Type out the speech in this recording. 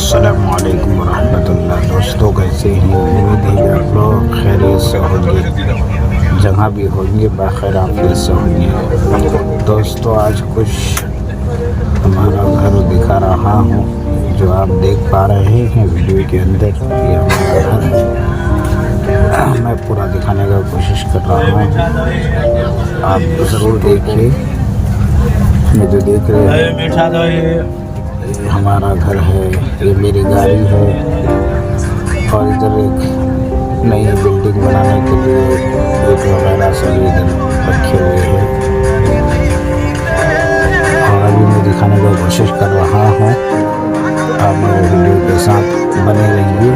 अस्सलामु अलैकुम वरहमतुल्लाह। दोस्तों कैसे हैं? उम्मीद है कि आप लोग खैरियत से होंगे, जहाँ भी होंगे बाखैर आफियत से होंगे। दोस्तों आज कुछ हमारा घर दिखा रहा हूँ, जो आप देख पा रहे हैं वीडियो के अंदर। ये हमारा घर मैं पूरा दिखाने का कोशिश कर रहा हूँ, आप ज़रूर देखिए। ये जो देख रहे हैं ये हमारा घर है, ये मेरी गाड़ी है, और इधर एक नई बिल्डिंग बनाने के लिए ईंट वगैरह सभी इधर रखे हुए हैं, और अभी मैं दिखाने की कोशिश कर रहा हूँ। आप मेरे वीडियो के साथ बने रहिए।